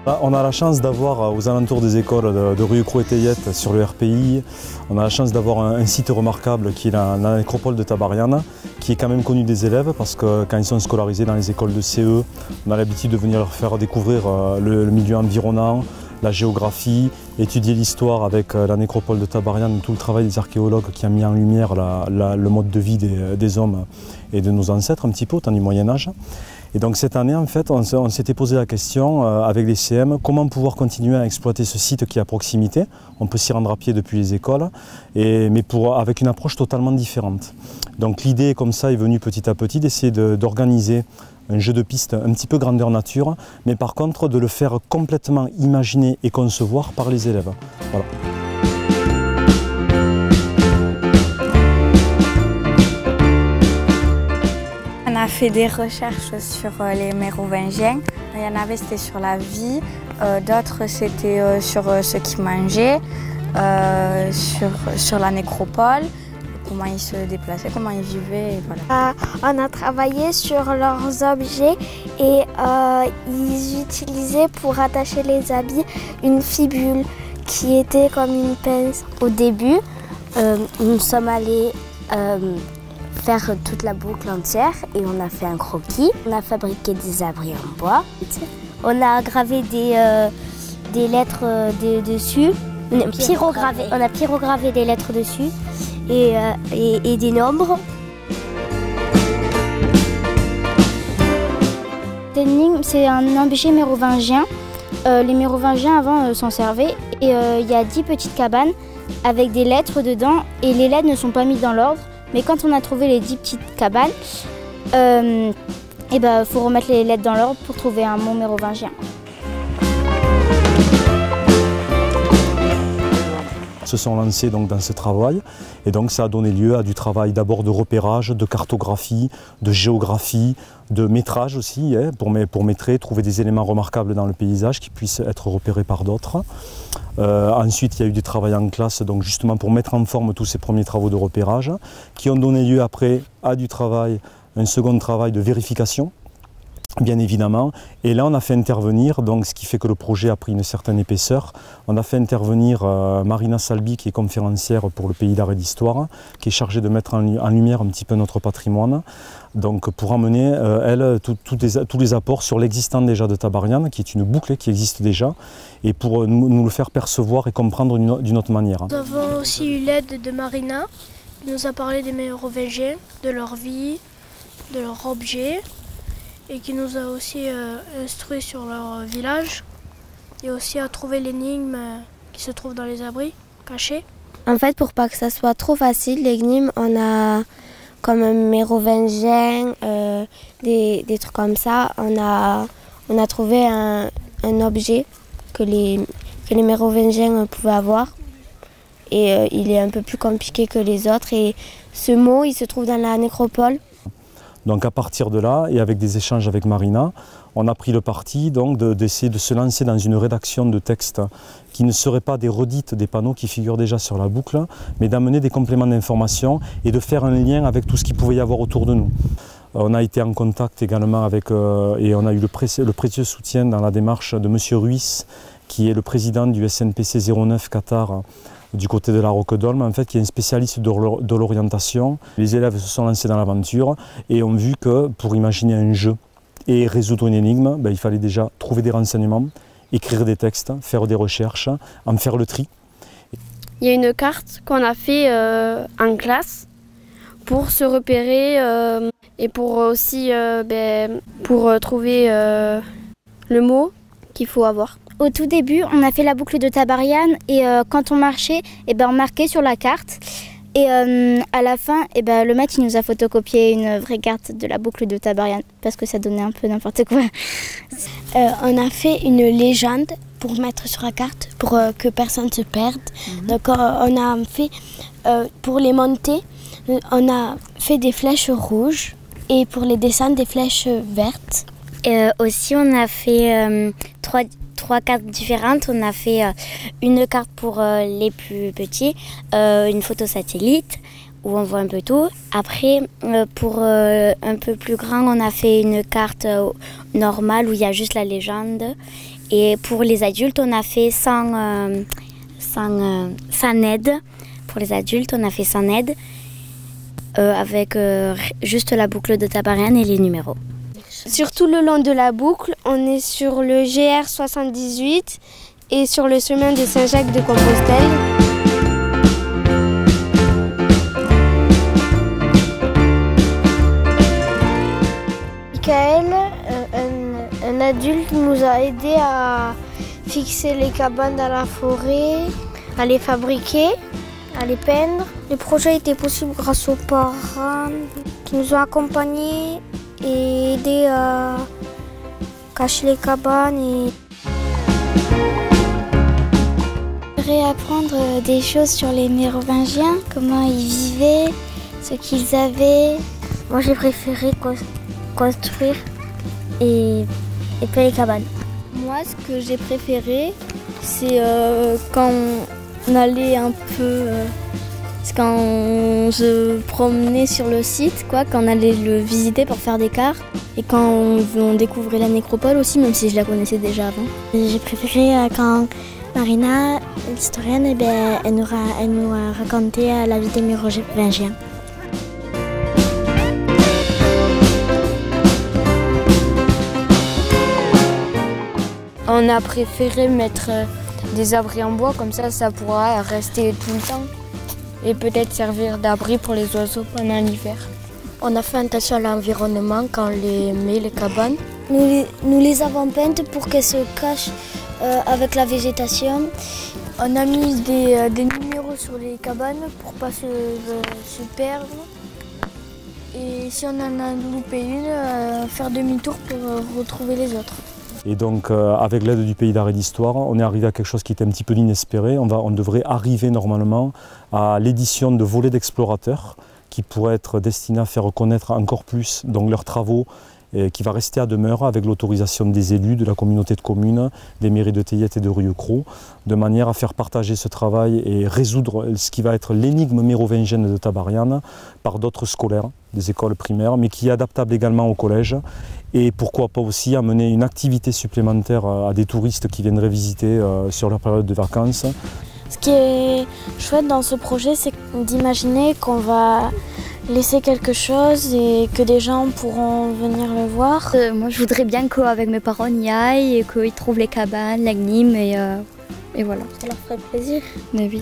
On a la chance d'avoir aux alentours des écoles de Rieucros-et-Tayette sur le RPI, on a la chance d'avoir un site remarquable qui est la nécropole de Tabarian, qui est quand même connu des élèves parce que quand ils sont scolarisés dans les écoles de CE, on a l'habitude de venir leur faire découvrir le milieu environnant, la géographie, étudier l'histoire avec la nécropole de Tabarian, tout le travail des archéologues qui a mis en lumière le mode de vie des hommes et de nos ancêtres un petit peu au temps du Moyen-Âge. Et donc cette année, en fait, on s'était posé la question avec les CM, comment pouvoir continuer à exploiter ce site qui est à proximité. On peut s'y rendre à pied depuis les écoles, mais avec une approche totalement différente. Donc l'idée comme ça est venue petit à petit d'essayer d'organiser un jeu de piste un petit peu grandeur nature, mais par contre de le faire complètement imaginer et concevoir par les élèves. Voilà. On a fait des recherches sur les Mérovingiens. Il y en avait, c'était sur la vie, d'autres c'était sur ce qu'ils mangeaient, sur la nécropole, comment ils se déplaçaient, comment ils vivaient. Et voilà. On a travaillé sur leurs objets et ils utilisaient pour attacher les habits une fibule qui était comme une pince. Au début, nous sommes allés faire toute la boucle entière et on a fait un croquis. On a fabriqué des abris en bois. On a gravé des lettres dessus. On a pyrogravé des lettres dessus et des nombres. L'énigme, c'est un objet mérovingien. Les Mérovingiens avant s'en servaient et il y a 10 petites cabanes avec des lettres dedans et les lettres ne sont pas mises dans l'ordre. Mais quand on a trouvé les 10 petites cabanes, faut remettre les lettres dans l'ordre pour trouver un mot mérovingien. Se sont lancés donc dans ce travail et donc ça a donné lieu à du travail d'abord de repérage, de cartographie, de géographie, de métrage aussi, pour métrer, trouver des éléments remarquables dans le paysage qui puissent être repérés par d'autres. Ensuite il y a eu des travaux en classe donc justement pour mettre en forme tous ces premiers travaux de repérage qui ont donné lieu après à du travail, un second travail de vérification. Bien évidemment, et là on a fait intervenir, donc ce qui fait que le projet a pris une certaine épaisseur, on a fait intervenir Marina Salbi qui est conférencière pour le Pays d'Art et d'Histoire, qui est chargée de mettre en lumière un petit peu notre patrimoine, donc pour amener elle tous les apports sur l'existant déjà de Tabarian, qui est une boucle qui existe déjà, et pour nous le faire percevoir et comprendre d'une autre manière. Nous avons aussi eu l'aide de Marina, qui nous a parlé des Mérovingiens, de leur vie, de leurs objets, et qui nous a aussi instruit sur leur village et aussi à trouver l'énigme qui se trouve dans les abris cachés. En fait, pour pas que ça soit trop facile, l'énigme, on a comme un mérovingien, des trucs comme ça. On a trouvé un objet que les mérovingiens pouvaient avoir et il est un peu plus compliqué que les autres. Et ce mot, il se trouve dans la nécropole. Donc à partir de là, et avec des échanges avec Marina, on a pris le parti d'essayer de se lancer dans une rédaction de textes qui ne seraient pas des redites des panneaux qui figurent déjà sur la boucle, mais d'amener des compléments d'information et de faire un lien avec tout ce qu'il pouvait y avoir autour de nous. On a été en contact également avec, et on a eu le précieux soutien dans la démarche de M. Ruiz, qui est le président du SNPC 09 Qatar, du côté de la Roquedolme, en fait, qui est un spécialiste de l'orientation. Les élèves se sont lancés dans l'aventure et ont vu que pour imaginer un jeu et résoudre une énigme, il fallait déjà trouver des renseignements, écrire des textes, faire des recherches, en faire le tri. Il y a une carte qu'on a fait en classe pour se repérer et pour aussi pour trouver le mot qu'il faut avoir. Au tout début, on a fait la boucle de Tabarian et quand on marchait, on marquait sur la carte. Et à la fin, le maître il nous a photocopié une vraie carte de la boucle de Tabarian parce que ça donnait un peu n'importe quoi. On a fait une légende pour mettre sur la carte pour que personne ne se perde. Donc on a fait, pour les monter, on a fait des flèches rouges et pour les descendre des flèches vertes. Aussi on a fait trois cartes différentes. On a fait une carte pour les plus petits, une photo satellite. où on voit un peu tout. Après, pour un peu plus grand, on a fait une carte normale où il y a juste la légende. Et pour les adultes, on a fait sans aide. Pour les adultes, on a fait sans aide avec juste la boucle de Tabarian et les numéros. Sur tout le long de la boucle, on est sur le GR 78 et sur le chemin de Saint-Jacques de Compostelle. Michael, un adulte, nous a aidé à fixer les cabanes dans la forêt, à les fabriquer, à les peindre. Le projet était possible grâce aux parents qui nous ont accompagnés et aidés à cacher les cabanes. J'aimerais apprendre des choses sur les Mérovingiens, comment ils vivaient, ce qu'ils avaient. Moi j'ai préféré construire et faire les cabanes. Moi, ce que j'ai préféré, c'est quand on allait un peu... quand on se promenait sur le site, quand on allait le visiter pour faire des cartes. Et quand on découvrait la nécropole aussi, même si je la connaissais déjà avant. J'ai préféré quand Marina, l'historienne, elle nous a raconté la vie des Mérovingiens. On a préféré mettre des abris en bois, comme ça pourra rester tout le temps. Et peut-être servir d'abri pour les oiseaux pendant l'hiver. On a fait attention à l'environnement quand on les met, les cabanes. Nous les avons peintes pour qu'elles se cachent avec la végétation. On a mis des numéros sur les cabanes pour ne pas se perdre. Et si on en a loupé une, faire demi-tour pour retrouver les autres. Et donc, avec l'aide du Pays d'art et d'histoire, on est arrivé à quelque chose qui était un petit peu inespéré. On devrait arriver normalement à l'édition de volets d'explorateurs qui pourraient être destinés à faire connaître encore plus donc, leurs travaux, qui va rester à demeure avec l'autorisation des élus, de la communauté de communes, des mairies de Théiette et de Rieucros, de manière à faire partager ce travail et résoudre ce qui va être l'énigme mérovingienne de Tabarian par d'autres scolaires, des écoles primaires, mais qui est adaptable également au collège. Et pourquoi pas aussi amener une activité supplémentaire à des touristes qui viendraient visiter sur leur période de vacances. Ce qui est chouette dans ce projet, c'est d'imaginer qu'on va laisser quelque chose et que des gens pourront venir le voir. Moi, je voudrais bien qu'avec mes parents, on y aille et qu'ils trouvent les cabanes, l'agnim et voilà. Ça leur ferait plaisir. Mais oui.